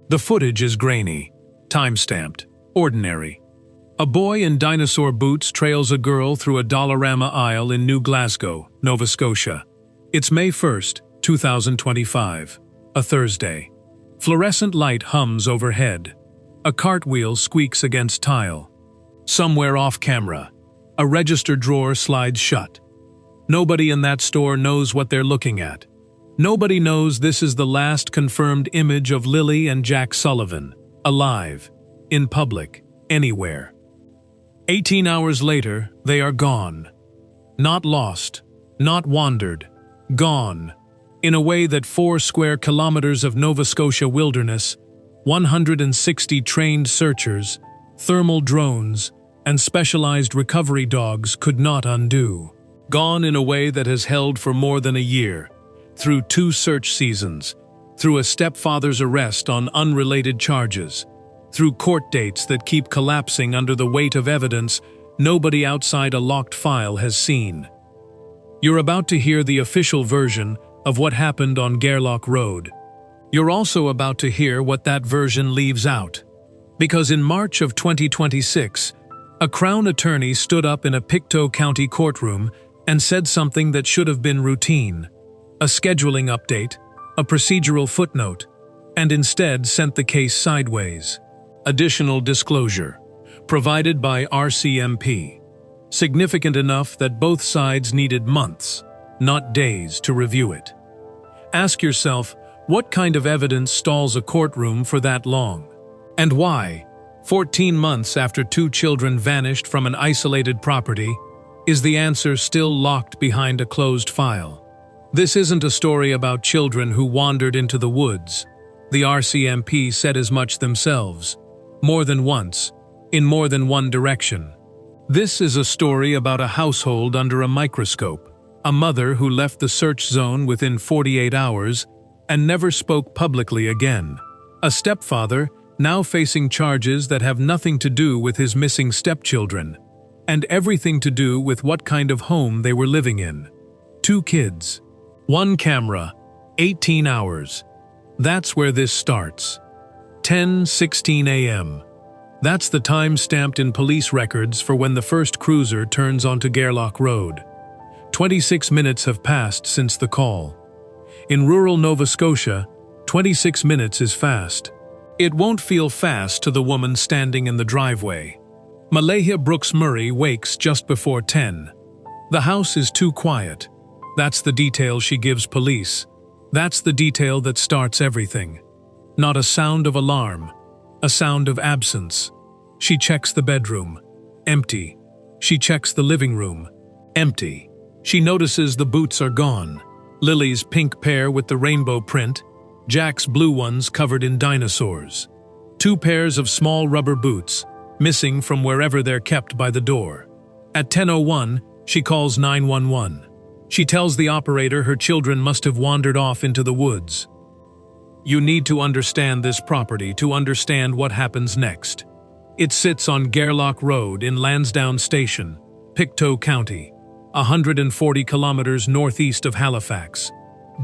The footage is grainy, time-stamped, ordinary. A boy in dinosaur boots trails a girl through a Dollarama aisle in New Glasgow, Nova Scotia. It's May 1st, 2025, a Thursday. Fluorescent light hums overhead. A cartwheel squeaks against tile. Somewhere off camera, a register drawer slides shut. Nobody in that store knows what they're looking at. Nobody knows this is the last confirmed image of Lilly and Jack Sullivan, alive, in public, anywhere. 18 hours later, they are gone. Not lost, not wandered, gone. In a way that 4 square kilometers of Nova Scotia wilderness, 160 trained searchers, thermal drones, and specialized recovery dogs could not undo. Gone in a way that has held for more than a year, through 2 search seasons, through a stepfather's arrest on unrelated charges, through court dates that keep collapsing under the weight of evidence nobody outside a locked file has seen. You're about to hear the official version of what happened on Gairloch Road. You're also about to hear what that version leaves out. Because in March of 2026, a Crown attorney stood up in a Pictou County courtroom and said something that should have been routine, a scheduling update, a procedural footnote, and instead sent the case sideways. Additional disclosure, provided by RCMP, significant enough that both sides needed months, not days, to review it. Ask yourself, what kind of evidence stalls a courtroom for that long? And why, 14 months after 2 children vanished from an isolated property, is the answer still locked behind a closed file? This isn't a story about children who wandered into the woods. The RCMP said as much themselves, more than once, in more than one direction. This is a story about a household under a microscope, a mother who left the search zone within 48 hours and never spoke publicly again, a stepfather now facing charges that have nothing to do with his missing stepchildren, and everything to do with what kind of home they were living in. 2 kids, 1 camera, 18 hours. That's where this starts. 10:16 a.m. That's the time stamped in police records for when the first cruiser turns onto Gairloch Road. 26 minutes have passed since the call. In rural Nova Scotia, 26 minutes is fast. It won't feel fast to the woman standing in the driveway. Malahia Brooks Murray wakes just before 10. The house is too quiet. That's the detail she gives police. That's the detail that starts everything. Not a sound of alarm, a sound of absence. She checks the bedroom. Empty. She checks the living room. Empty. She notices the boots are gone. Lily's pink pair with the rainbow print, Jack's blue ones covered in dinosaurs. 2 pairs of small rubber boots, missing from wherever they're kept by the door. At 10:01, she calls 911. She tells the operator her children must have wandered off into the woods. You need to understand this property to understand what happens next. It sits on Gairloch Road in Lansdowne Station, Pictou County, 140 kilometers northeast of Halifax,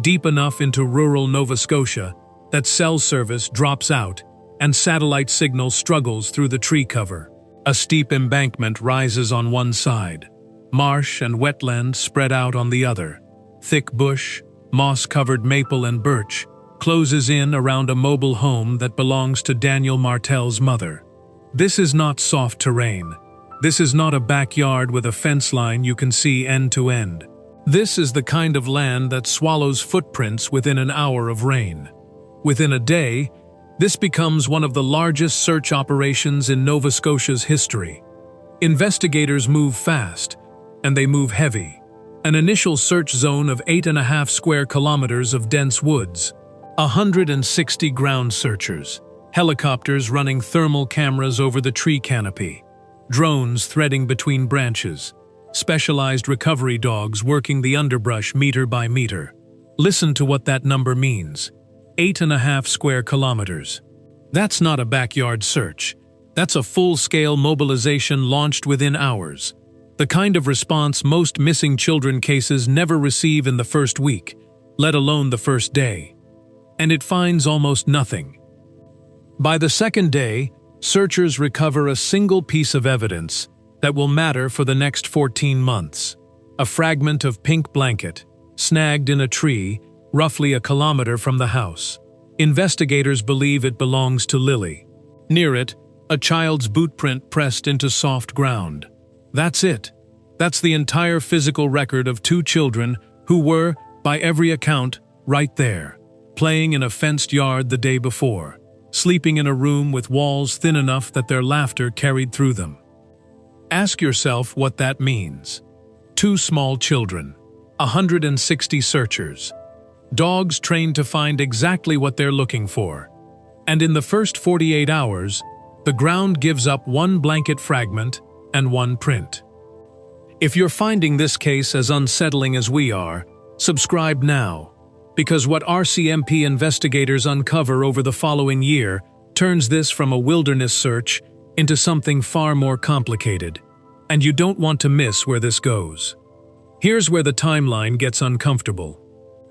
deep enough into rural Nova Scotia that cell service drops out and satellite signal struggles through the tree cover. A steep embankment rises on one side, marsh and wetland spread out on the other. Thick bush, moss-covered maple and birch, closes in around a mobile home that belongs to Daniel Martel's mother. This is not soft terrain. This is not a backyard with a fence line you can see end to end. This is the kind of land that swallows footprints within an hour of rain. Within a day, this becomes one of the largest search operations in Nova Scotia's history. Investigators move fast, and they move heavy. An initial search zone of 8.5 square kilometers of dense woods, 160 ground searchers, helicopters running thermal cameras over the tree canopy, drones threading between branches, specialized recovery dogs working the underbrush meter by meter. Listen to what that number means. 8.5 square kilometers. That's not a backyard search. That's a full-scale mobilization launched within hours. The kind of response most missing children cases never receive in the first week, let alone the first day. And it finds almost nothing. By the second day, searchers recover a single piece of evidence that will matter for the next 14 months. A fragment of pink blanket, snagged in a tree, roughly a kilometre from the house. Investigators believe it belongs to Lilly. Near it, a child's boot print pressed into soft ground. That's it. That's the entire physical record of two children who were, by every account, right there, playing in a fenced yard the day before, sleeping in a room with walls thin enough that their laughter carried through them. Ask yourself what that means. Two small children, 160 searchers, dogs trained to find exactly what they're looking for. And in the first 48 hours, the ground gives up one blanket fragment and one print. If you're finding this case as unsettling as we are, subscribe now, because what RCMP investigators uncover over the following year turns this from a wilderness search into something far more complicated, and you don't want to miss where this goes. Here's where the timeline gets uncomfortable.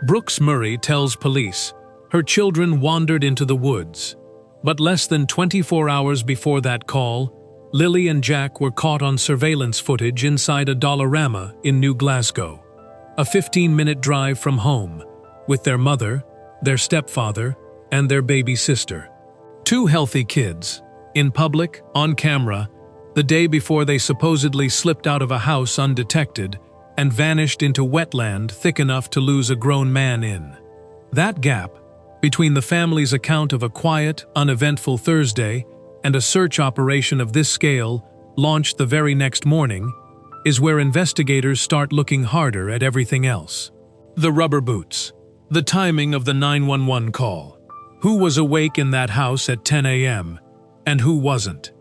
Brooks Murray tells police her children wandered into the woods, but less than 24 hours before that call, Lilly and Jack were caught on surveillance footage inside a Dollarama in New Glasgow, a 15-minute drive from home, with their mother, their stepfather, and their baby sister. Two healthy kids, in public, on camera, the day before they supposedly slipped out of a house undetected and vanished into wetland thick enough to lose a grown man in. That gap, between the family's account of a quiet, uneventful Thursday and a search operation of this scale, launched the very next morning, is where investigators start looking harder at everything else. The rubber boots. The timing of the 911 call. Who was awake in that house at 10 a.m. and who wasn't?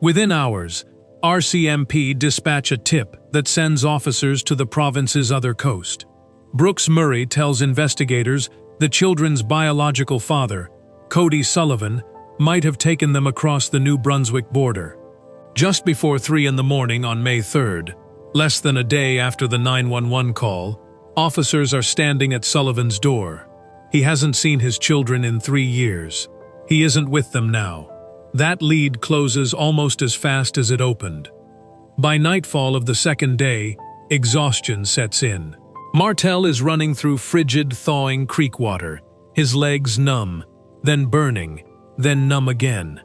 Within hours, RCMP dispatch a tip that sends officers to the province's other coast. Brooks Murray tells investigators the children's biological father, Lilly Sullivan, might have taken them across the New Brunswick border. Just before 3 in the morning on May 3rd, less than a day after the 911 call, officers are standing at Sullivan's door. He hasn't seen his children in 3 years. He isn't with them now. That lead closes almost as fast as it opened. By nightfall of the second day, exhaustion sets in. Martel is running through frigid, thawing creek water, his legs numb, then burning, then numb again.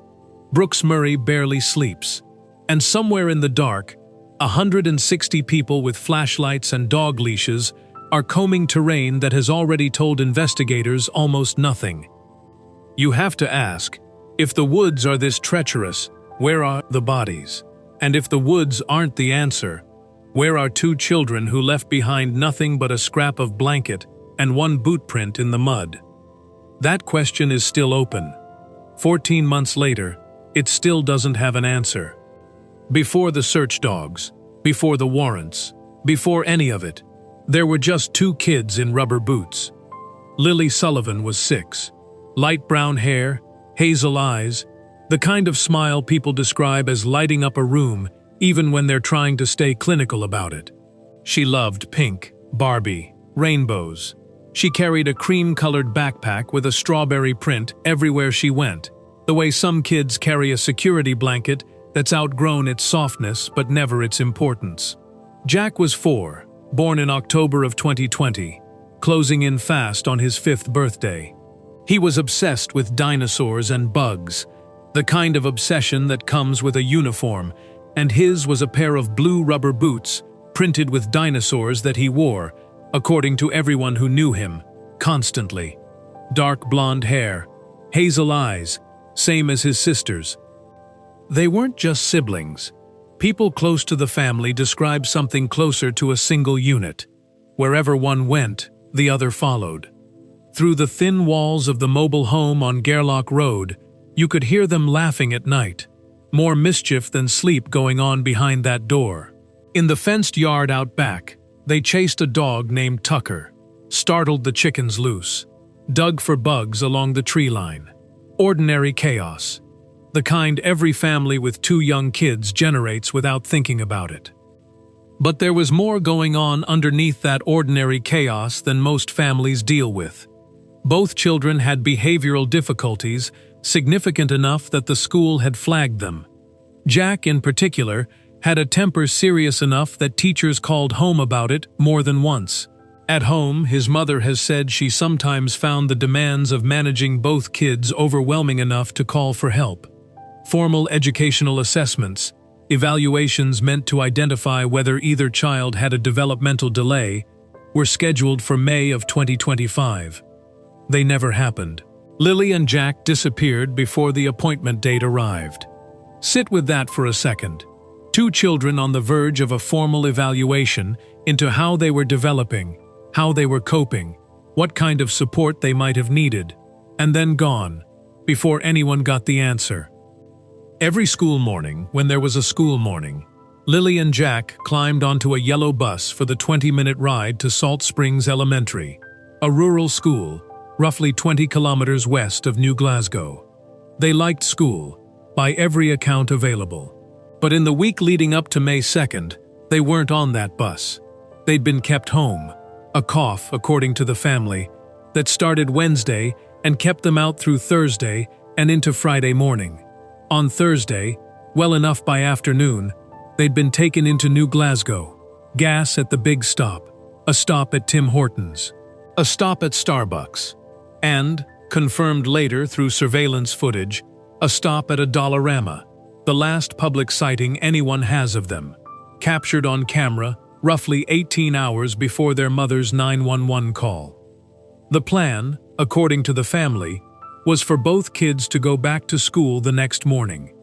Brooks Murray barely sleeps. And somewhere in the dark, 160 people with flashlights and dog leashes are combing terrain that has already told investigators almost nothing. You have to ask, if the woods are this treacherous, where are the bodies? And if the woods aren't the answer, where are two children who left behind nothing but a scrap of blanket and one boot print in the mud? That question is still open. 14 months later, it still doesn't have an answer. Before the search dogs, before the warrants, before any of it, there were just two kids in rubber boots. Lilly Sullivan was 6. Light brown hair, hazel eyes, the kind of smile people describe as lighting up a room even when they're trying to stay clinical about it. She loved pink, Barbie, rainbows. She carried a cream-colored backpack with a strawberry print everywhere she went, the way some kids carry a security blanket that's outgrown its softness but never its importance. Jack was 4, born in October of 2020, closing in fast on his 5th birthday. He was obsessed with dinosaurs and bugs, the kind of obsession that comes with a uniform, and his was a pair of blue rubber boots printed with dinosaurs that he wore, according to everyone who knew him, constantly. Dark blonde hair, hazel eyes, same as his sisters. They weren't just siblings. People close to the family described something closer to a single unit. Wherever one went, the other followed. Through the thin walls of the mobile home on Gairloch Road, you could hear them laughing at night. More mischief than sleep going on behind that door. In the fenced yard out back, they chased a dog named Tucker, startled the chickens loose, dug for bugs along the tree line. Ordinary chaos. The kind every family with 2 young kids generates without thinking about it. But there was more going on underneath that ordinary chaos than most families deal with. Both children had behavioral difficulties, significant enough that the school had flagged them. Jack, in particular, had a temper serious enough that teachers called home about it more than once. At home, his mother has said she sometimes found the demands of managing both kids overwhelming enough to call for help. Formal educational assessments, evaluations meant to identify whether either child had a developmental delay, were scheduled for May of 2025. They never happened. Lilly and Jack disappeared before the appointment date arrived. Sit with that for a second. Two children on the verge of a formal evaluation into how they were developing, how they were coping, what kind of support they might have needed, and then gone, before anyone got the answer. Every school morning, when there was a school morning, Lilly and Jack climbed onto a yellow bus for the 20-minute ride to Salt Springs Elementary, a rural school, roughly 20 kilometers west of New Glasgow. They liked school, by every account available. But in the week leading up to May 2nd, they weren't on that bus. They'd been kept home, a cough, according to the family, that started Wednesday and kept them out through Thursday and into Friday morning. On Thursday, well enough by afternoon, they'd been taken into New Glasgow, gas at the big stop, a stop at Tim Hortons, a stop at Starbucks, and, confirmed later through surveillance footage, a stop at a Dollarama, the last public sighting anyone has of them, captured on camera roughly 18 hours before their mother's 911 call. The plan, according to the family, was for both kids to go back to school the next morning.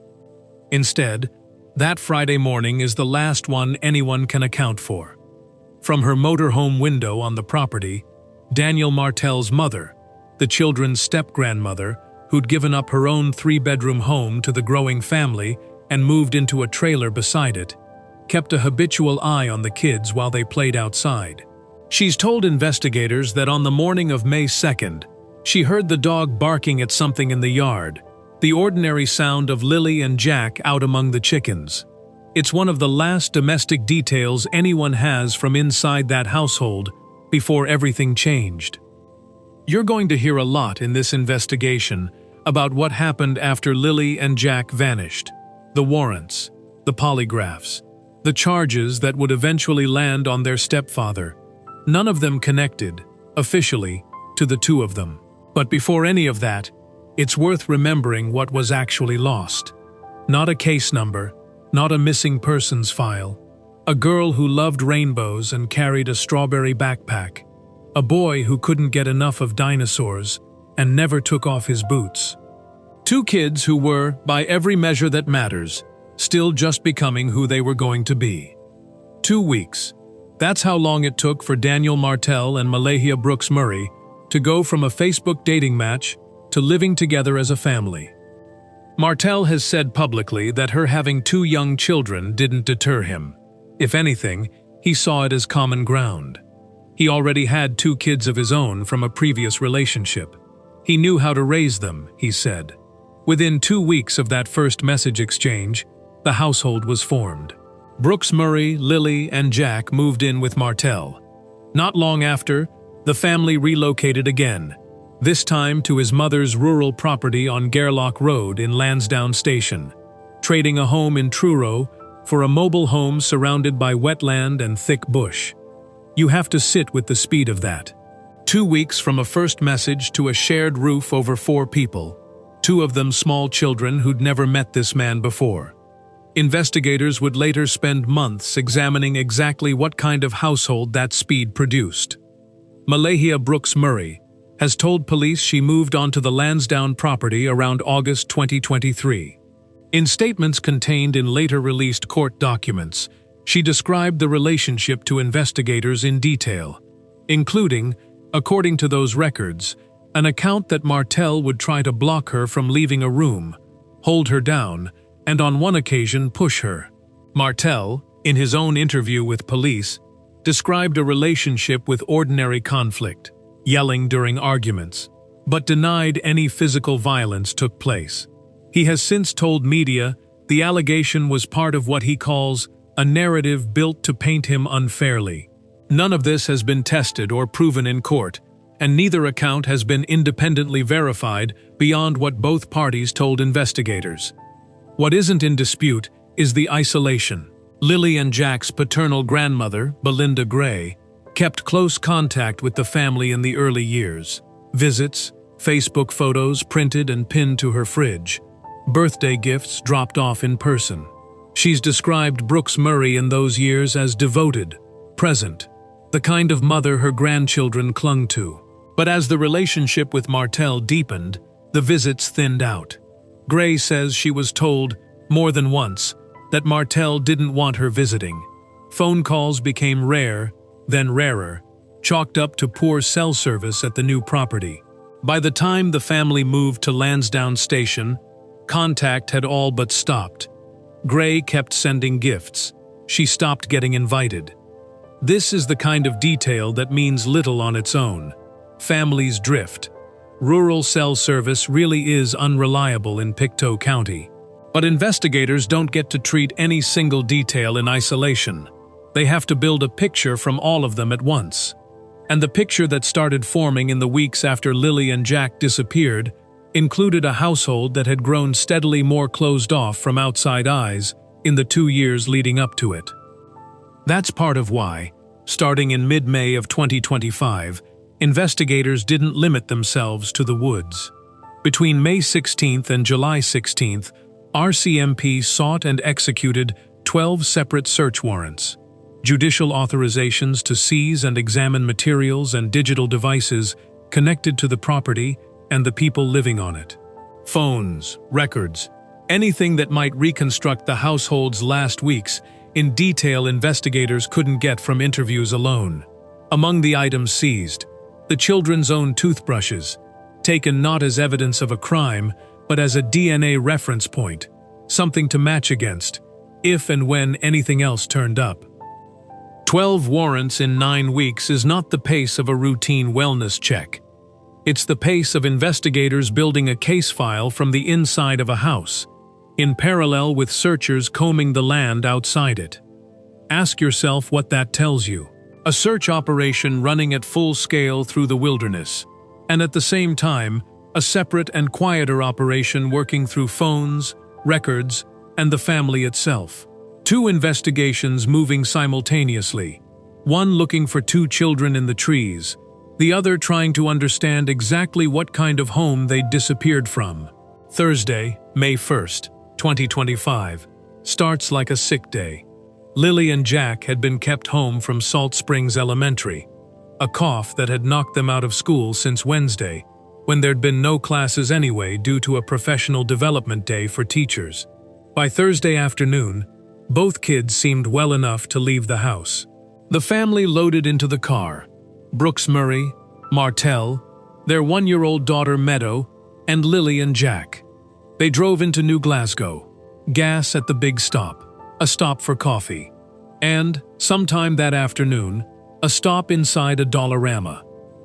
Instead, that Friday morning is the last one anyone can account for. From her motorhome window on the property, Daniel Martel's mother, the children's step-grandmother, who'd given up her own 3-bedroom home to the growing family and moved into a trailer beside it, kept a habitual eye on the kids while they played outside. She's told investigators that on the morning of May 2nd, she heard the dog barking at something in the yard, the ordinary sound of Lilly and Jack out among the chickens. It's one of the last domestic details anyone has from inside that household before everything changed. You're going to hear a lot in this investigation about what happened after Lilly and Jack vanished. The warrants, the polygraphs, the charges that would eventually land on their stepfather. None of them connected, officially, to the two of them. But before any of that, it's worth remembering what was actually lost. Not a case number, not a missing persons file. A girl who loved rainbows and carried a strawberry backpack. A boy who couldn't get enough of dinosaurs and never took off his boots. Two kids who were, by every measure that matters, still just becoming who they were going to be. 2 weeks. That's how long it took for Daniel Martel and Malahia Brooks Murray to go from a Facebook dating match to living together as a family. Martel has said publicly that her having 2 young children didn't deter him. If anything, he saw it as common ground. He already had 2 kids of his own from a previous relationship. He knew how to raise them, he said. Within 2 weeks of that first message exchange, the household was formed. Brooks Murray, Lilly, and Jack moved in with Martel. Not long after, the family relocated again, this time to his mother's rural property on Gairloch Road in Lansdowne Station, trading a home in Truro for a mobile home surrounded by wetland and thick bush. You have to sit with the speed of that. 2 weeks from a first message to a shared roof over 4 people, 2 of them small children who'd never met this man before. Investigators would later spend months examining exactly what kind of household that speed produced. Malahia Brooks Murray has told police she moved onto the Lansdowne property around August 2023. In statements contained in later released court documents, she described the relationship to investigators in detail, including, according to those records, an account that Martel would try to block her from leaving a room, hold her down, and on one occasion push her. Martel, in his own interview with police, described a relationship with ordinary conflict, yelling during arguments, but denied any physical violence took place. He has since told media the allegation was part of what he calls a narrative built to paint him unfairly. None of this has been tested or proven in court, and neither account has been independently verified beyond what both parties told investigators. What isn't in dispute is the isolation. Lilly and Jack's paternal grandmother, Belinda Gray, kept close contact with the family in the early years. Visits, Facebook photos printed and pinned to her fridge, birthday gifts dropped off in person. She's described Brooks Murray in those years as devoted, present, the kind of mother her grandchildren clung to. But as the relationship with Martell deepened, the visits thinned out. Gray says she was told, more than once, that Martell didn't want her visiting. Phone calls became rare, then rarer, chalked up to poor cell service at the new property. By the time the family moved to Lansdowne Station, contact had all but stopped. Gray kept sending gifts. She stopped getting invited. This is the kind of detail that means little on its own. Families drift. Rural cell service really is unreliable in Pictou County. But investigators don't get to treat any single detail in isolation. They have to build a picture from all of them at once. And the picture that started forming in the weeks after Lilly and Jack disappeared included a household that had grown steadily more closed off from outside eyes in the 2 years leading up to it. That's part of why, starting in mid-May of 2025, investigators didn't limit themselves to the woods. Between May 16th and July 16th, RCMP sought and executed 12 separate search warrants, judicial authorizations to seize and examine materials and digital devices connected to the property and the people living on it. Phones, records, anything that might reconstruct the household's last weeks in detail investigators couldn't get from interviews alone. Among the items seized, the children's own toothbrushes, taken not as evidence of a crime, but as a DNA reference point, something to match against, if and when anything else turned up. 12 warrants in 9 weeks is not the pace of a routine wellness check. It's the pace of investigators building a case file from the inside of a house, in parallel with searchers combing the land outside it. Ask yourself what that tells you. A search operation running at full scale through the wilderness, and at the same time, a separate and quieter operation working through phones, records, and the family itself. 2 investigations moving simultaneously, one looking for 2 children in the trees, the other trying to understand exactly what kind of home they'd disappeared from. Thursday, May 1st, 2025, starts like a sick day. Lilly and Jack had been kept home from Salt Springs Elementary, a cough that had knocked them out of school since Wednesday, when there'd been no classes anyway due to a professional development day for teachers. By Thursday afternoon, both kids seemed well enough to leave the house. The family loaded into the car. Brooks Murray, Martell, their 1-year-old daughter Meadow, and Lilly and Jack. They drove into New Glasgow, gas at the big stop, a stop for coffee, and, sometime that afternoon, a stop inside a Dollarama.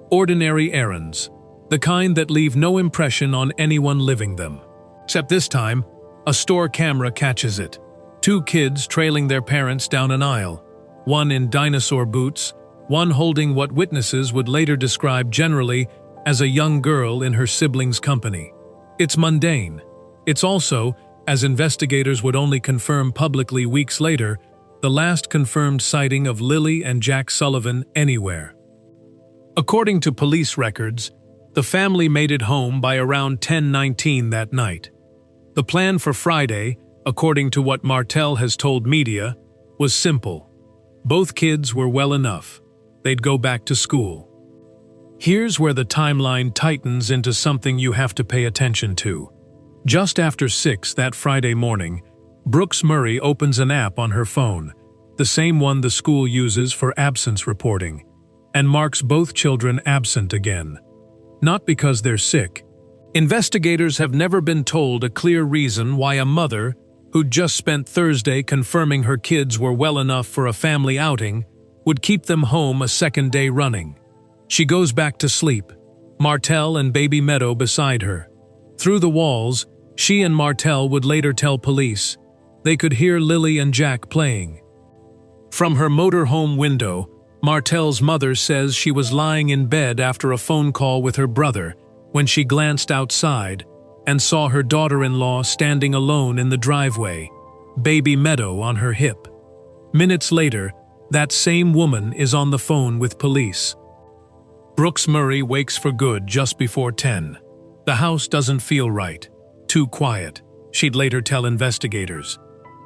Ordinary errands, the kind that leave no impression on anyone living them. Except this time, a store camera catches it. 2 kids trailing their parents down an aisle, one in dinosaur boots, one holding what witnesses would later describe generally as a young girl in her siblings' company. It's mundane. It's also, as investigators would only confirm publicly weeks later, the last confirmed sighting of Lilly and Jack Sullivan anywhere. According to police records, the family made it home by around 10:19 that night. The plan for Friday, according to what Martell has told media, was simple. Both kids were well enough. They'd go back to school. Here's where the timeline tightens into something you have to pay attention to. Just after 6 that Friday morning, Brooks Murray opens an app on her phone, the same one the school uses for absence reporting, and marks both children absent again. Not because they're sick. Investigators have never been told a clear reason why a mother, who'd just spent Thursday confirming her kids were well enough for a family outing, would keep them home a second day running. She goes back to sleep, Martell and baby Meadow beside her. Through the walls, she and Martell would later tell police they could hear Lilly and Jack playing. From her motorhome window, Martel's mother says she was lying in bed after a phone call with her brother when she glanced outside and saw her daughter-in-law standing alone in the driveway, baby Meadow on her hip. Minutes later, that same woman is on the phone with police. Brooks Murray wakes for good just before 10. The house doesn't feel right. Too quiet, she'd later tell investigators.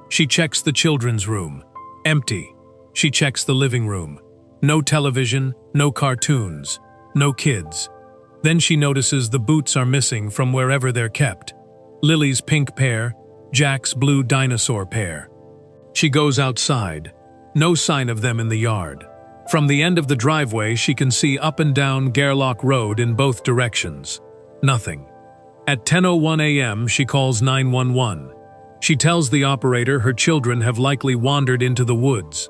She checks the children's room. Empty. She checks the living room. No television, no cartoons, no kids. Then she notices the boots are missing from wherever they're kept. Lily's pink pair, Jack's blue dinosaur pair. She goes outside. No sign of them in the yard. From the end of the driveway, she can see up and down Gairloch Road in both directions. Nothing. At 10:01 a.m., she calls 911. She tells the operator her children have likely wandered into the woods.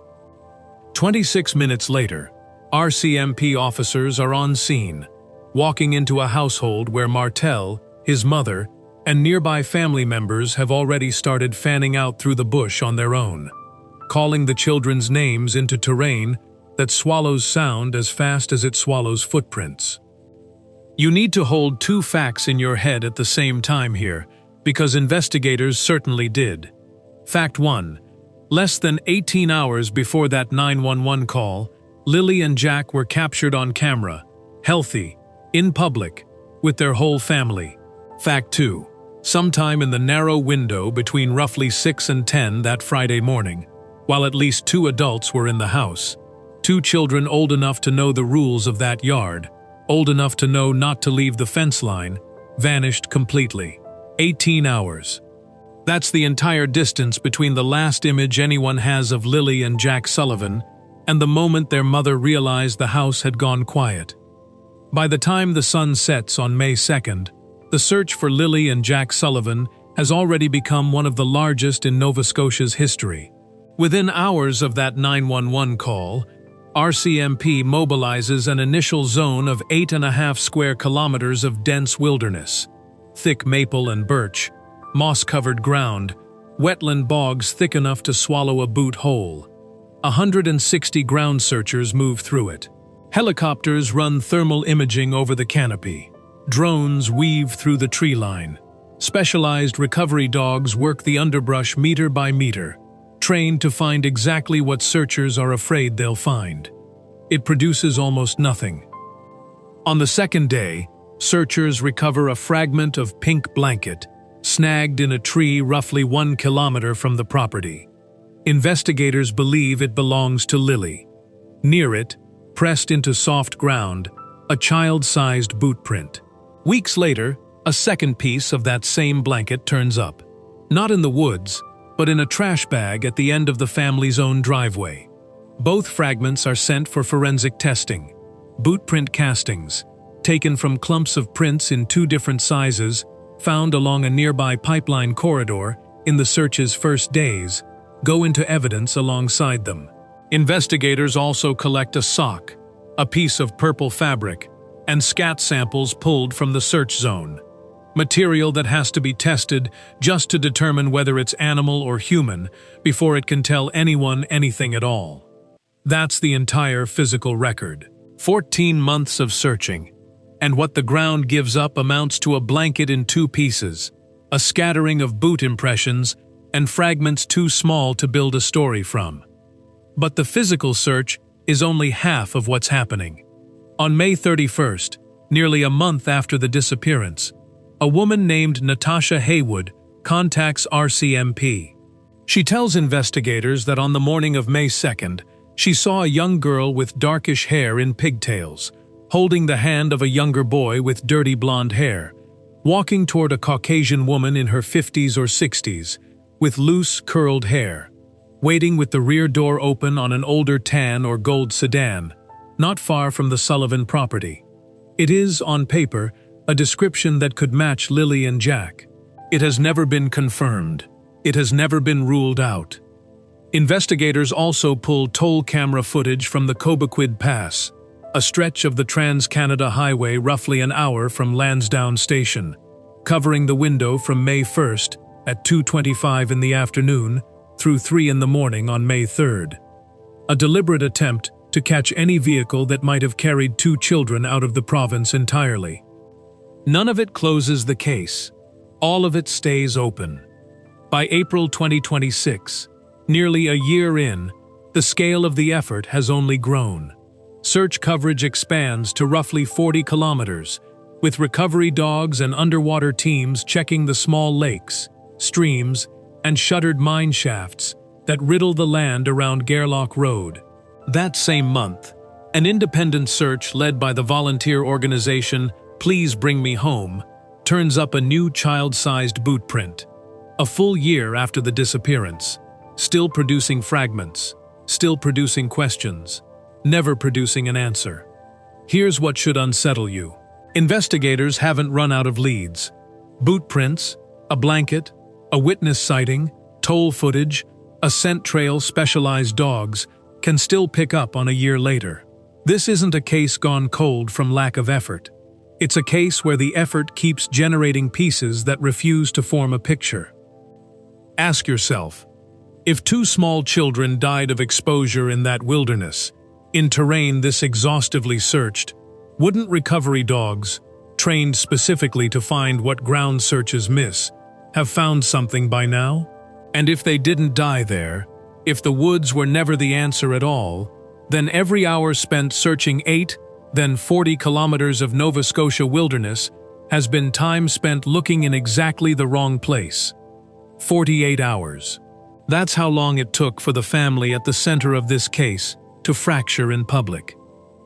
26 minutes later, RCMP officers are on scene, walking into a household where Martel, his mother, and nearby family members have already started fanning out through the bush on their own, calling the children's names into terrain that swallows sound as fast as it swallows footprints. You need to hold two facts in your head at the same time here, because investigators certainly did. Fact 1. Less than 18 hours before that 911 call, Lilly and Jack were captured on camera, healthy, in public, with their whole family. Fact 2. Sometime in the narrow window between roughly 6 and 10 that Friday morning, while at least 2 adults were in the house, 2 children old enough to know the rules of that yard, old enough to know not to leave the fence line, vanished completely. 18 hours. That's the entire distance between the last image anyone has of Lilly and Jack Sullivan and the moment their mother realized the house had gone quiet. By the time the sun sets on May 2nd, the search for Lilly and Jack Sullivan has already become one of the largest in Nova Scotia's history. Within hours of that 911 call, RCMP mobilizes an initial zone of 8.5 square kilometers of dense wilderness, thick maple and birch, moss-covered ground, wetland bogs thick enough to swallow a boot whole. 160 ground searchers move through it. Helicopters run thermal imaging over the canopy. Drones weave through the tree line. Specialized recovery dogs work the underbrush meter by meter, trained to find exactly what searchers are afraid they'll find. It produces almost nothing. On the second day, searchers recover a fragment of pink blanket, snagged in a tree roughly 1 kilometer from the property. Investigators believe it belongs to Lilly. Near it, pressed into soft ground, a child-sized boot print. Weeks later, a second piece of that same blanket turns up. Not in the woods, but in a trash bag at the end of the family's own driveway. Both fragments are sent for forensic testing. Boot print castings, taken from clumps of prints in 2 different sizes, found along a nearby pipeline corridor in the search's first days, go into evidence alongside them. Investigators also collect a sock, a piece of purple fabric, and scat samples pulled from the search zone. Material that has to be tested just to determine whether it's animal or human before it can tell anyone anything at all. That's the entire physical record. 14 months of searching. And what the ground gives up amounts to a blanket in 2 pieces, a scattering of boot impressions, and fragments too small to build a story from. But the physical search is only half of what's happening. On May 31st, nearly a month after the disappearance, a woman named Natasha Haywood contacts RCMP. She tells investigators that on the morning of May 2nd, she saw a young girl with darkish hair in pigtails, holding the hand of a younger boy with dirty blonde hair, walking toward a Caucasian woman in her 50s or 60s, with loose, curled hair, waiting with the rear door open on an older tan or gold sedan, not far from the Sullivan property. It is, on paper, a description that could match Lilly and Jack. It has never been confirmed. It has never been ruled out. Investigators also pulled toll camera footage from the Cobequid Pass, a stretch of the Trans-Canada Highway roughly an hour from Lansdowne Station, covering the window from May 1st at 2:25 in the afternoon through 3 in the morning on May 3rd. A deliberate attempt to catch any vehicle that might have carried 2 children out of the province entirely. None of it closes the case. All of it stays open. By April 2026, nearly a year in, the scale of the effort has only grown. Search coverage expands to roughly 40 kilometers, with recovery dogs and underwater teams checking the small lakes, streams, and shuttered mine shafts that riddle the land around Gairloch Road. That same month, an independent search led by the volunteer organization Please Bring Me Home turns up a new child-sized boot print. A full year after the disappearance, still producing fragments, still producing questions, never producing an answer. Here's what should unsettle you. Investigators haven't run out of leads. Boot prints, a blanket, a witness sighting, toll footage, a scent trail specialized dogs can still pick up on a year later. This isn't a case gone cold from lack of effort. It's a case where the effort keeps generating pieces that refuse to form a picture. Ask yourself, if 2 small children died of exposure in that wilderness, in terrain this exhaustively searched, wouldn't recovery dogs, trained specifically to find what ground searches miss, have found something by now? And if they didn't die there, if the woods were never the answer at all, then every hour spent searching 8, then 40 kilometers of Nova Scotia wilderness has been time spent looking in exactly the wrong place. 48 hours. That's how long it took for the family at the center of this case to fracture in public.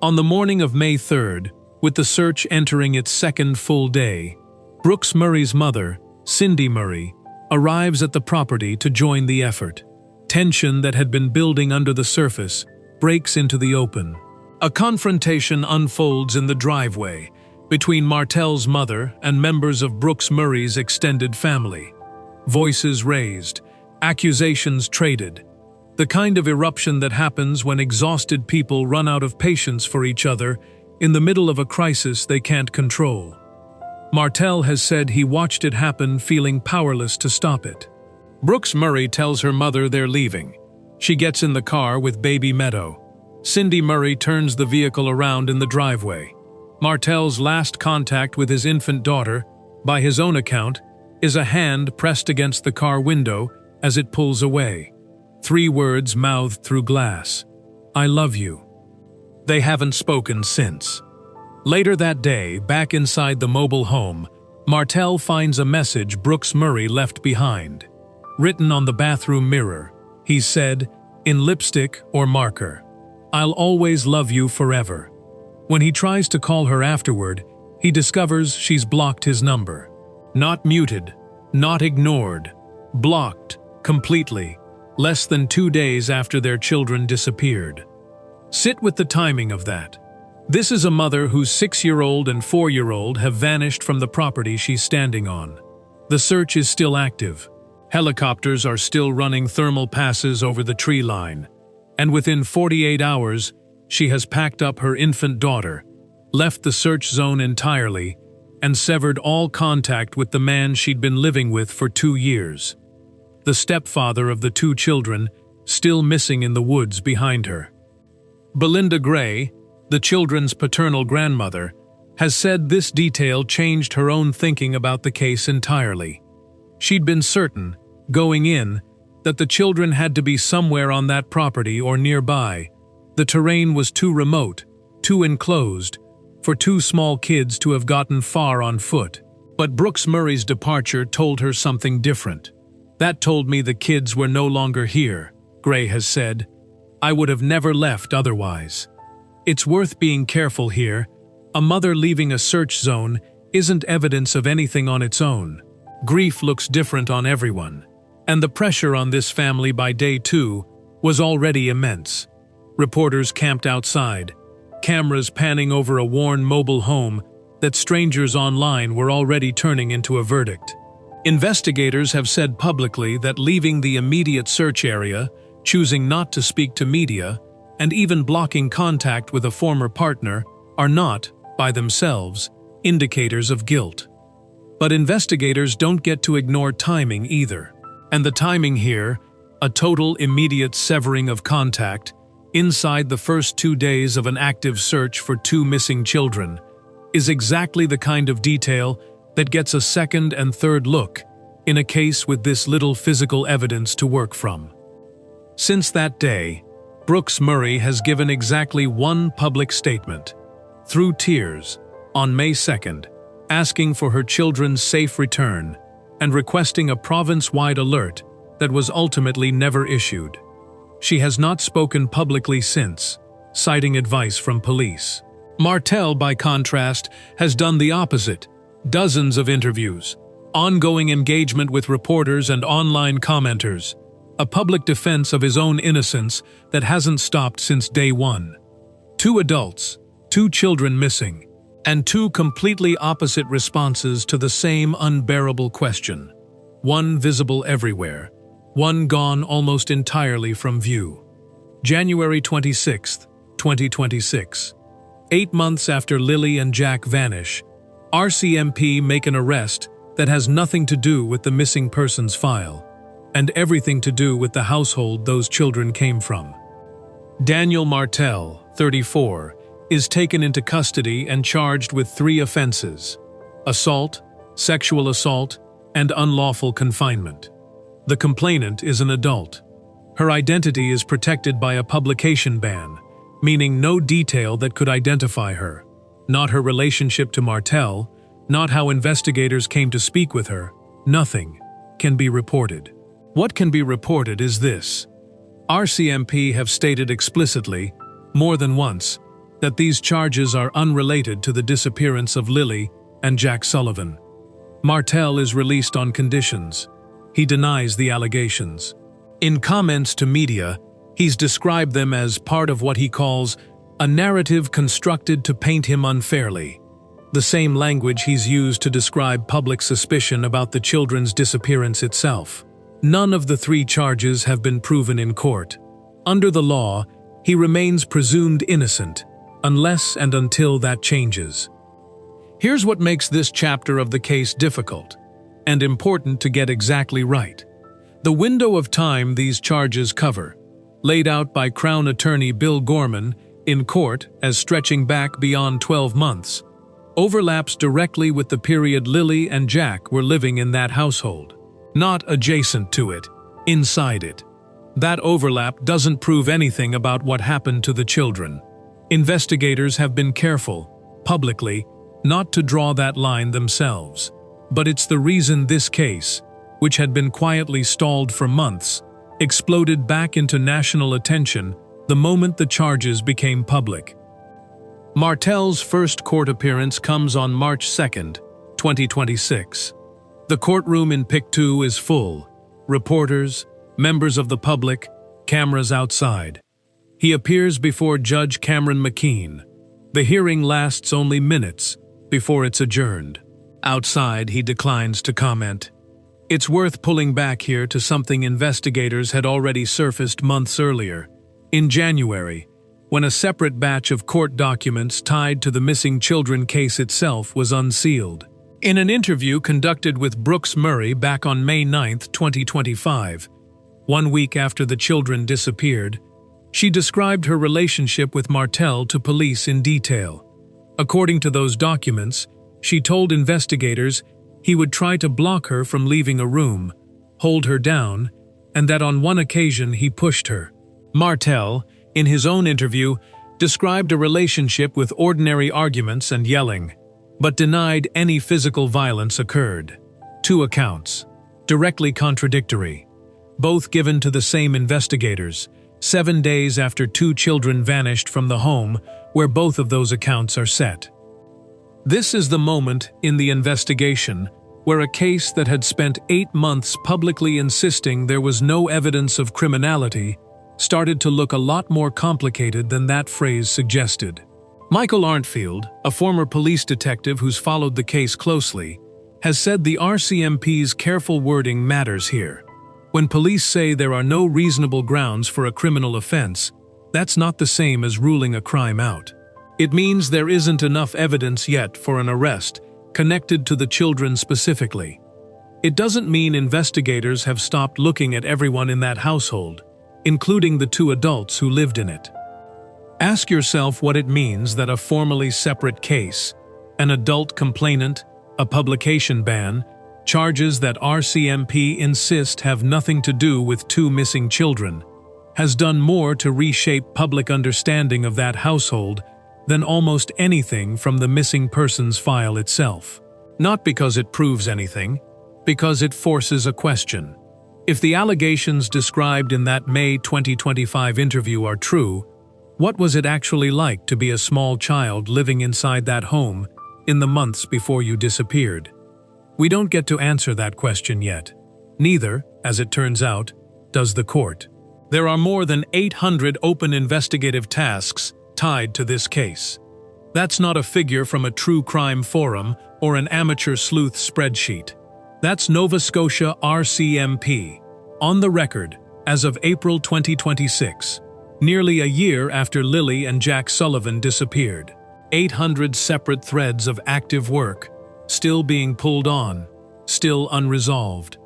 On the morning of May 3rd, with the search entering its second full day, Brooks Murray's mother, Cindy Murray, arrives at the property to join the effort. Tension that had been building under the surface breaks into the open. A confrontation unfolds in the driveway between Martel's mother and members of Brooks Murray's extended family. Voices raised, accusations traded. The kind of eruption that happens when exhausted people run out of patience for each other in the middle of a crisis they can't control. Martel has said he watched it happen, feeling powerless to stop it. Brooks Murray tells her mother they're leaving. She gets in the car with baby Meadow. Cindy Murray turns the vehicle around in the driveway. Martel's last contact with his infant daughter, by his own account, is a hand pressed against the car window as it pulls away. 3 words mouthed through glass. "I love you." They haven't spoken since. Later that day, back inside the mobile home, Martel finds a message Brooks Murray left behind. Written on the bathroom mirror, he said, in lipstick or marker, "I'll always love you forever." When he tries to call her afterward, he discovers she's blocked his number. Not muted, not ignored, blocked completely, less than 2 days after their children disappeared. Sit with the timing of that. This is a mother whose 6-year-old and 4-year-old have vanished from the property she's standing on. The search is still active. Helicopters are still running thermal passes over the tree line. And within 48 hours, she has packed up her infant daughter, left the search zone entirely, and severed all contact with the man she'd been living with for 2 years. The stepfather of the 2 children, still missing in the woods behind her. Belinda Gray, the children's paternal grandmother, has said this detail changed her own thinking about the case entirely. She'd been certain, going in, that the children had to be somewhere on that property or nearby. The terrain was too remote, too enclosed, for 2 small kids to have gotten far on foot. But Brooks Murray's departure told her something different. "That told me the kids were no longer here," Gray has said. "I would have never left otherwise." It's worth being careful here. A mother leaving a search zone isn't evidence of anything on its own. Grief looks different on everyone. And the pressure on this family by day 2 was already immense. Reporters camped outside, cameras panning over a worn mobile home that strangers online were already turning into a verdict. Investigators have said publicly that leaving the immediate search area, choosing not to speak to media, and even blocking contact with a former partner are not, by themselves, indicators of guilt. But investigators don't get to ignore timing either. And the timing here, a total immediate severing of contact, inside the first 2 days of an active search for 2 missing children, is exactly the kind of detail that gets a second and third look in a case with this little physical evidence to work from. Since that day, Brooks Murray has given exactly one public statement, through tears, on May 2nd, asking for her children's safe return and requesting a province-wide alert that was ultimately never issued. She has not spoken publicly since, citing advice from police. Martel, by contrast, has done the opposite. Dozens of interviews, ongoing engagement with reporters and online commenters, a public defense of his own innocence that hasn't stopped since day one. 2 adults, 2 children missing, and 2 completely opposite responses to the same unbearable question. One visible everywhere, one gone almost entirely from view. January 26, 2026. 8 months after Lilly and Jack vanish, RCMP make an arrest that has nothing to do with the missing persons file, and everything to do with the household those children came from. Daniel Martel, 34, is taken into custody and charged with 3 offenses: assault, sexual assault, and unlawful confinement. The complainant is an adult. Her identity is protected by a publication ban, meaning no detail that could identify her, not her relationship to Martel, not how investigators came to speak with her, nothing can be reported. What can be reported is this: RCMP have stated explicitly, more than once, that these charges are unrelated to the disappearance of Lilly and Jack Sullivan. Martel is released on conditions. He denies the allegations. In comments to media, he's described them as part of what he calls a narrative constructed to paint him unfairly, the same language he's used to describe public suspicion about the children's disappearance itself. None of the 3 charges have been proven in court. Under the law, he remains presumed innocent, unless and until that changes. Here's what makes this chapter of the case difficult and important to get exactly right. The window of time these charges cover, laid out by Crown Attorney Bill Gorman in court as stretching back beyond 12 months, overlaps directly with the period Lilly and Jack were living in that household. Not adjacent to it, inside it. That overlap doesn't prove anything about what happened to the children. Investigators have been careful, publicly, not to draw that line themselves. But it's the reason this case, which had been quietly stalled for months, exploded back into national attention the moment the charges became public. Martel's first court appearance comes on March 2nd, 2026. The courtroom in Pictou is full. Reporters, members of the public, cameras outside. He appears before Judge Cameron McKean. The hearing lasts only minutes before it's adjourned. Outside, he declines to comment. It's worth pulling back here to something investigators had already surfaced months earlier, in January, when a separate batch of court documents tied to the missing children case itself was unsealed. In an interview conducted with Brooks Murray back on May 9, 2025, 1 week after the children disappeared, she described her relationship with Martel to police in detail. According to those documents, she told investigators he would try to block her from leaving a room, hold her down, and that on one occasion he pushed her. Martel, in his own interview, described a relationship with ordinary arguments and yelling, but denied any physical violence occurred. 2 accounts, directly contradictory, both given to the same investigators, 7 days after 2 children vanished from the home where both of those accounts are set. This is the moment in the investigation where a case that had spent 8 months publicly insisting there was no evidence of criminality started to look a lot more complicated than that phrase suggested. Michael Arntfield, a former police detective who's followed the case closely, has said the RCMP's careful wording matters here. When police say there are no reasonable grounds for a criminal offense, that's not the same as ruling a crime out. It means there isn't enough evidence yet for an arrest connected to the children specifically. It doesn't mean investigators have stopped looking at everyone in that household, including the 2 adults who lived in it. Ask yourself what it means that a formally separate case, an adult complainant, a publication ban, charges that RCMP insist have nothing to do with two missing children, has done more to reshape public understanding of that household than almost anything from the missing persons file itself. Not because it proves anything, because it forces a question. If the allegations described in that May 2025 interview are true, what was it actually like to be a small child living inside that home in the months before you disappeared? We don't get to answer that question yet. Neither, as it turns out, does the court. There are more than 800 open investigative tasks tied to this case. That's not a figure from a true crime forum or an amateur sleuth spreadsheet. That's Nova Scotia RCMP, on the record as of April 2026, nearly a year after Lilly and Jack Sullivan disappeared. 800 separate threads of active work, still being pulled on, still unresolved.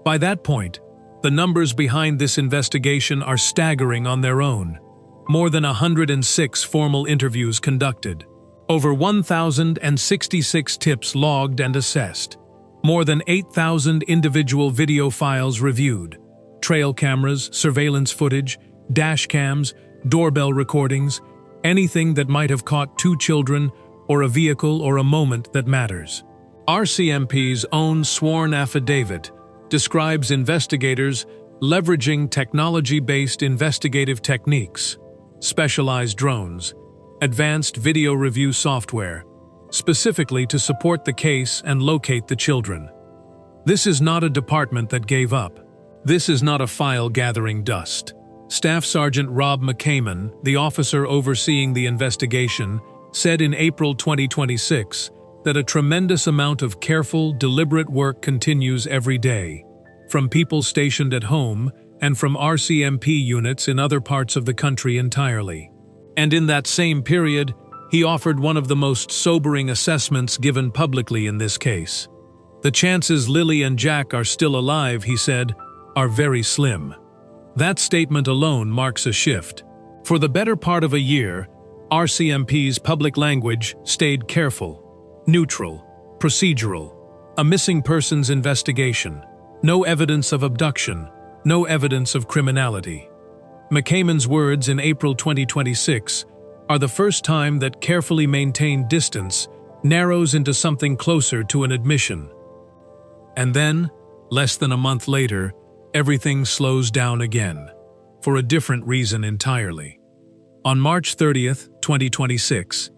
By that point, the numbers behind this investigation are staggering on their own. More than 106 formal interviews conducted, over 1,066 tips logged and assessed, more than 8,000 individual video files reviewed, trail cameras, surveillance footage, dash cams, doorbell recordings, anything that might have caught two children or a vehicle or a moment that matters. RCMP's own sworn affidavit describes investigators leveraging technology-based investigative techniques, specialized drones, advanced video review software, specifically to support the case and locate the children. This is not a department that gave up. This is not a file gathering dust. Staff Sergeant Rob McCammon, the officer overseeing the investigation, said in April 2026 that a tremendous amount of careful, deliberate work continues every day, from people stationed at home and from RCMP units in other parts of the country entirely. And in that same period, he offered one of the most sobering assessments given publicly in this case. The chances Lilly and Jack are still alive, he said, are very slim. That statement alone marks a shift. For the better part of a year, RCMP's public language stayed careful, neutral, procedural, a missing persons investigation, no evidence of abduction, no evidence of criminality. McCammon's words in April 2026 are the first time that carefully maintained distance narrows into something closer to an admission. And then, less than a month later, everything slows down again, for a different reason entirely. On March 30th, 2026,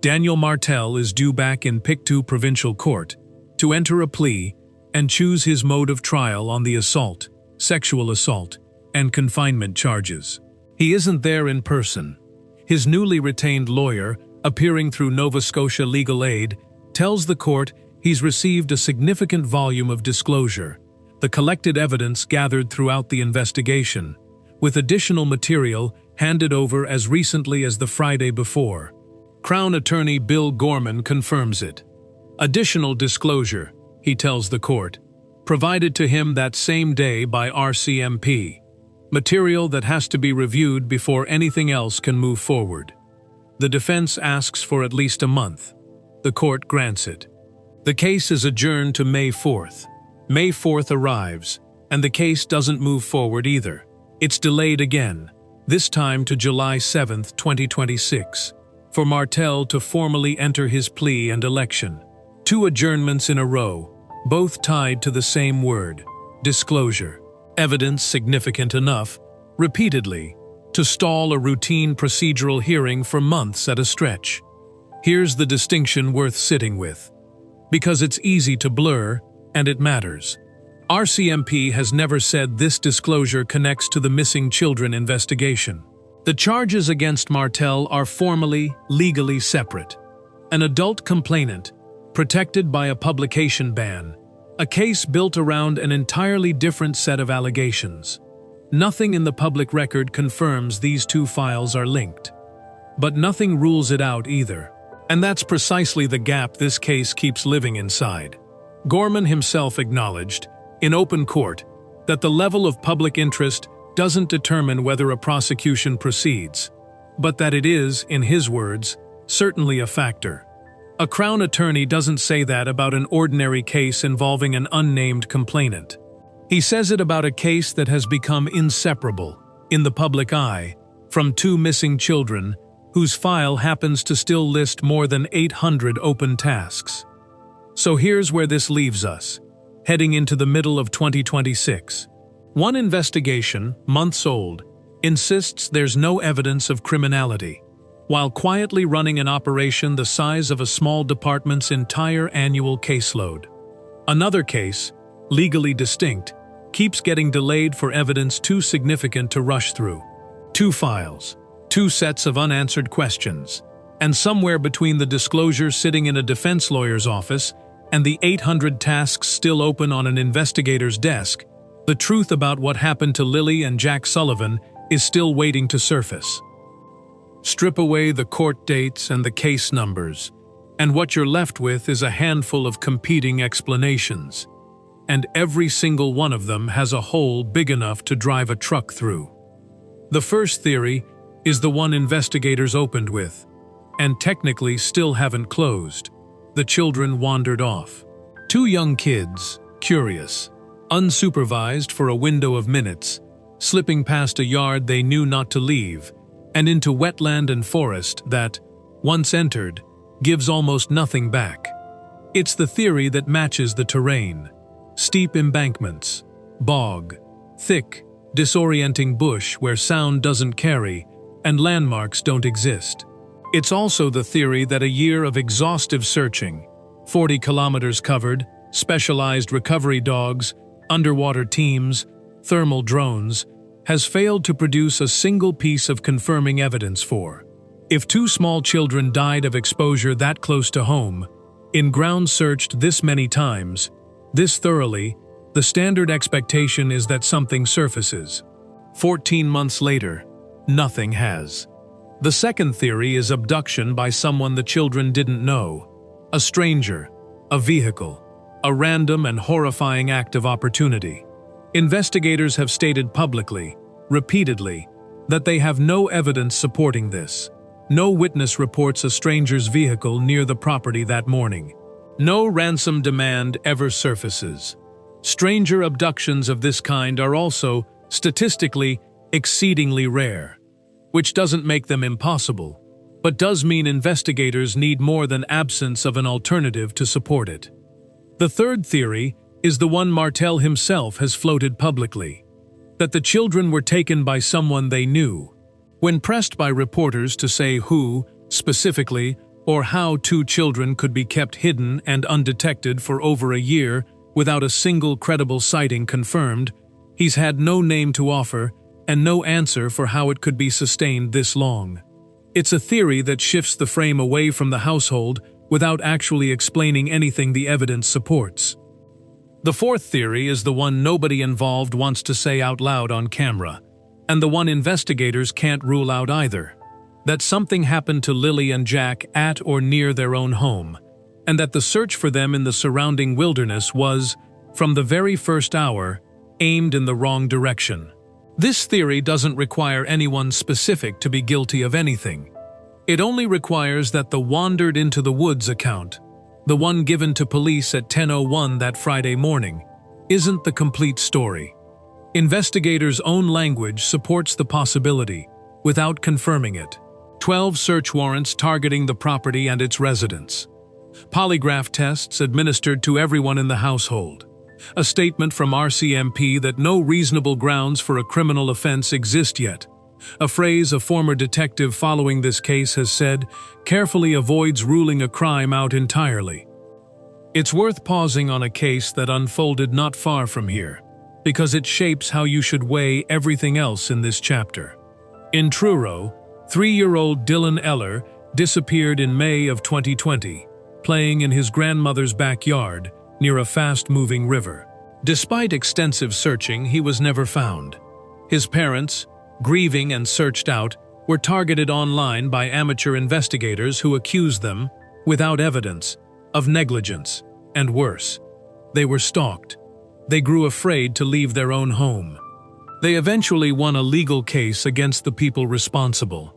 Daniel Martel is due back in Pictou Provincial Court to enter a plea and choose his mode of trial on the assault, sexual assault, and confinement charges. He isn't there in person. His newly retained lawyer, appearing through Nova Scotia Legal Aid, tells the court he's received a significant volume of disclosure, the collected evidence gathered throughout the investigation, with additional material handed over as recently as the Friday before. Crown Attorney Bill Gorman confirms it. Additional disclosure, he tells the court, provided to him that same day by RCMP. Material that has to be reviewed before anything else can move forward. The defense asks for at least a month. The court grants it. The case is adjourned to May 4th. May 4th arrives, and the case doesn't move forward either. It's delayed again, this time to July 7th, 2026, for Martel to formally enter his plea and election. 2 adjournments in a row, both tied to the same word, disclosure. Evidence significant enough, repeatedly, to stall a routine procedural hearing for months at a stretch. Here's the distinction worth sitting with. Because it's easy to blur, and it matters. RCMP has never said this disclosure connects to the missing children investigation. The charges against Martel are formally, legally separate. An adult complainant, protected by a publication ban, a case built around an entirely different set of allegations. Nothing in the public record confirms these 2 files are linked. But nothing rules it out either. And that's precisely the gap this case keeps living inside. Gorman himself acknowledged, in open court, that the level of public interest doesn't determine whether a prosecution proceeds. but that it is, in his words, certainly a factor. A Crown attorney doesn't say that about an ordinary case involving an unnamed complainant. He says it about a case that has become inseparable, in the public eye, from two missing children whose file happens to still list more than 800 open tasks. So here's where this leaves us, heading into the middle of 2026. One investigation, months old, insists there's no evidence of criminality, while quietly running an operation the size of a small department's entire annual caseload. Another case, legally distinct, keeps getting delayed for evidence too significant to rush through. Two files, two sets of unanswered questions, and somewhere between the disclosure sitting in a defense lawyer's office and the 800 tasks still open on an investigator's desk, the truth about what happened to Lilly and Jack Sullivan is still waiting to surface. Strip away the court dates and the case numbers, and what you're left with is a handful of competing explanations. And every single one of them has a hole big enough to drive a truck through. The first theory is the one investigators opened with, and technically still haven't closed. The children wandered off. Two young kids, curious, unsupervised for a window of minutes, slipping past a yard they knew not to leave, and into wetland and forest that, once entered, gives almost nothing back. It's the theory that matches the terrain. Steep embankments, bog, thick, disorienting bush where sound doesn't carry, and landmarks don't exist. It's also the theory that a year of exhaustive searching, 40 kilometers covered, specialized recovery dogs, underwater teams, thermal drones, has failed to produce a single piece of confirming evidence for. If two small children died of exposure that close to home, in ground searched this many times, this thoroughly, the standard expectation is that something surfaces. 14 months later, nothing has. The second theory is abduction by someone the children didn't know. A stranger, a vehicle, a random and horrifying act of opportunity. Investigators have stated publicly, repeatedly, that they have no evidence supporting this. No witness reports a stranger's vehicle near the property that morning. No ransom demand ever surfaces. Stranger abductions of this kind are also, statistically, exceedingly rare, which doesn't make them impossible, but does mean investigators need more than absence of an alternative to support it. The third theory is the one Martel himself has floated publicly, that the children were taken by someone they knew. When pressed by reporters to say who, specifically, or how two children could be kept hidden and undetected for over a year without a single credible sighting confirmed, he's had no name to offer and no answer for how it could be sustained this long. It's a theory that shifts the frame away from the household without actually explaining anything the evidence supports. The fourth theory is the one nobody involved wants to say out loud on camera, and the one investigators can't rule out either. That something happened to Lilly and Jack at or near their own home, and that the search for them in the surrounding wilderness was, from the very first hour, aimed in the wrong direction. This theory doesn't require anyone specific to be guilty of anything. It only requires that the wandered into the woods account, the one given to police at 10:01 that Friday morning, isn't the complete story. Investigators' own language supports the possibility, without confirming it. 12 search warrants targeting the property and its residents. Polygraph tests administered to everyone in the household. A statement from RCMP that no reasonable grounds for a criminal offense exist yet. A phrase a former detective following this case has said carefully avoids ruling a crime out entirely. It's worth pausing on a case that unfolded not far from here, because it shapes how you should weigh everything else in this chapter. In Truro, 3-year-old Dylan Eller disappeared in May of 2020, playing in his grandmother's backyard near a fast-moving river. Despite extensive searching, he was never found. His parents, grieving and searched out, were targeted online by amateur investigators who accused them, without evidence, of negligence, and worse. They were stalked. They grew afraid to leave their own home. They eventually won a legal case against the people responsible,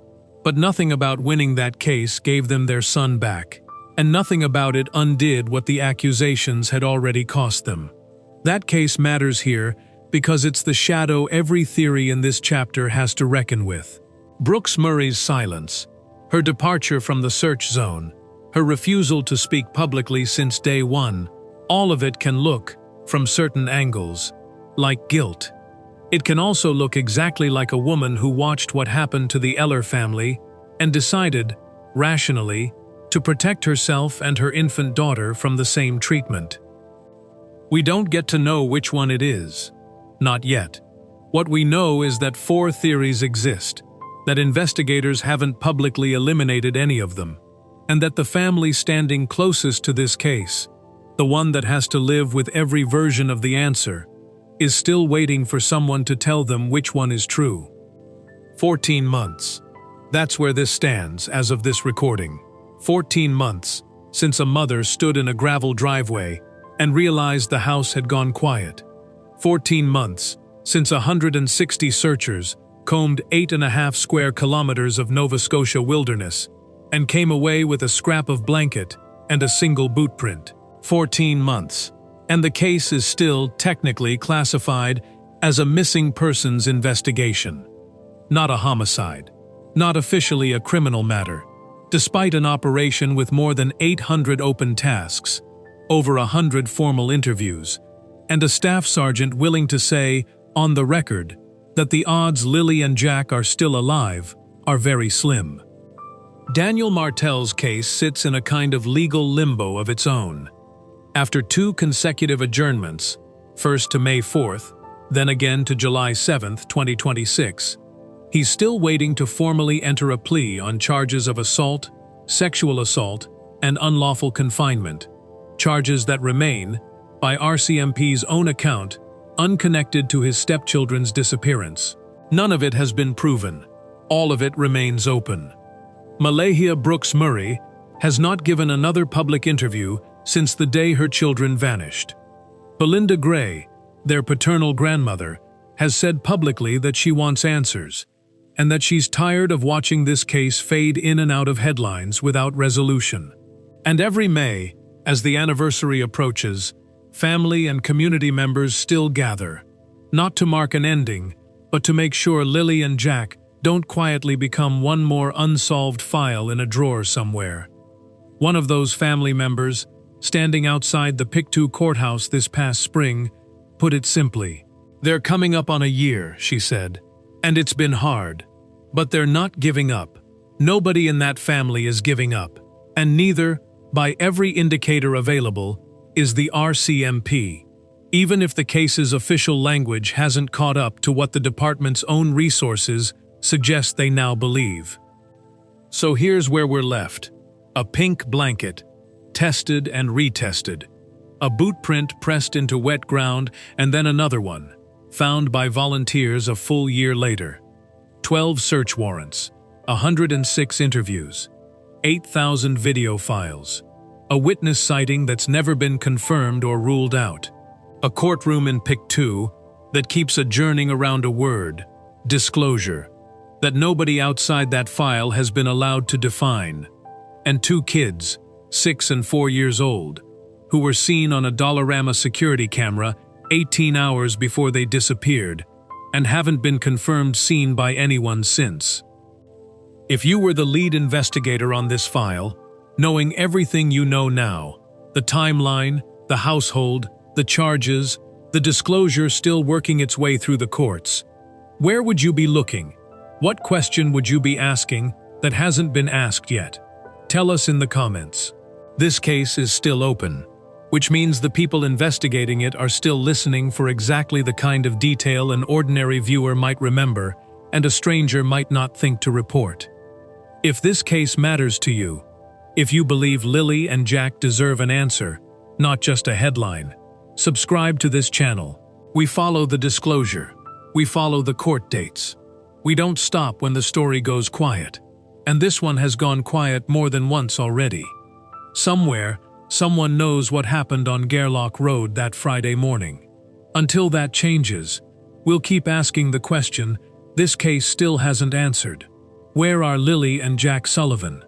But nothing about winning that case gave them their son back, and nothing about it undid what the accusations had already cost them. That case matters here because it's the shadow every theory in this chapter has to reckon with. Brooks Murray's silence, her departure from the search zone, her refusal to speak publicly since day one, all of it can look, from certain angles, like guilt. It can also look exactly like a woman who watched what happened to the Eller family and decided, rationally, to protect herself and her infant daughter from the same treatment. We don't get to know which one it is. Not yet. What we know is that 4 theories exist, that investigators haven't publicly eliminated any of them, and that the family standing closest to this case, the one that has to live with every version of the answer, is still waiting for someone to tell them which one is true. 14 months. That's where this stands as of this recording. 14 months since a mother stood in a gravel driveway and realized the house had gone quiet. 14 months since 160 searchers combed 8.5 square kilometers of Nova Scotia wilderness and came away with a scrap of blanket and a single boot print. 14 months. And the case is still technically classified as a missing persons investigation. Not a homicide. Not officially a criminal matter. Despite an operation with more than 800 open tasks, over 100 formal interviews, and a staff sergeant willing to say, on the record, that the odds Lilly and Jack are still alive are very slim. Daniel Martel's case sits in a kind of legal limbo of its own. After 2 consecutive adjournments, first to May 4th, then again to July 7th, 2026, he's still waiting to formally enter a plea on charges of assault, sexual assault, and unlawful confinement, charges that remain, by RCMP's own account, unconnected to his stepchildren's disappearance. None of it has been proven. All of it remains open. Malahia Brooks Murray has not given another public interview since the day her children vanished. Belinda Gray, their paternal grandmother, has said publicly that she wants answers, and that she's tired of watching this case fade in and out of headlines without resolution. And every May, as the anniversary approaches, family and community members still gather, not to mark an ending, but to make sure Lilly and Jack don't quietly become one more unsolved file in a drawer somewhere. One of those family members, standing outside the Pictou courthouse this past spring, put it simply. They're coming up on a year, she said, and it's been hard. But they're not giving up. Nobody in that family is giving up, and neither, by every indicator available, is the RCMP, even if the case's official language hasn't caught up to what the department's own resources suggest they now believe. So here's where we're left. A pink blanket, tested and retested. A boot print pressed into wet ground, and then another one, found by volunteers a full year later. 12 search warrants, 106 interviews, 8,000 video files, a witness sighting that's never been confirmed or ruled out, a courtroom in Pictou that keeps adjourning around a word, disclosure, that nobody outside that file has been allowed to define, and 2 kids, 6 and 4 years old, who were seen on a Dollarama security camera 18 hours before they disappeared, and haven't been confirmed seen by anyone since. If you were the lead investigator on this file, knowing everything you know now, the timeline, the household, the charges, the disclosure still working its way through the courts, where would you be looking? What question would you be asking that hasn't been asked yet? Tell us in the comments. This case is still open, which means the people investigating it are still listening for exactly the kind of detail an ordinary viewer might remember and a stranger might not think to report. If this case matters to you, if you believe Lilly and Jack deserve an answer, not just a headline, subscribe to this channel. We follow the disclosure. We follow the court dates. We don't stop when the story goes quiet. And this one has gone quiet more than once already. Somewhere, someone knows what happened on Gairloch Road that Friday morning. Until that changes, we'll keep asking the question this case still hasn't answered. Where are Lilly and Jack Sullivan?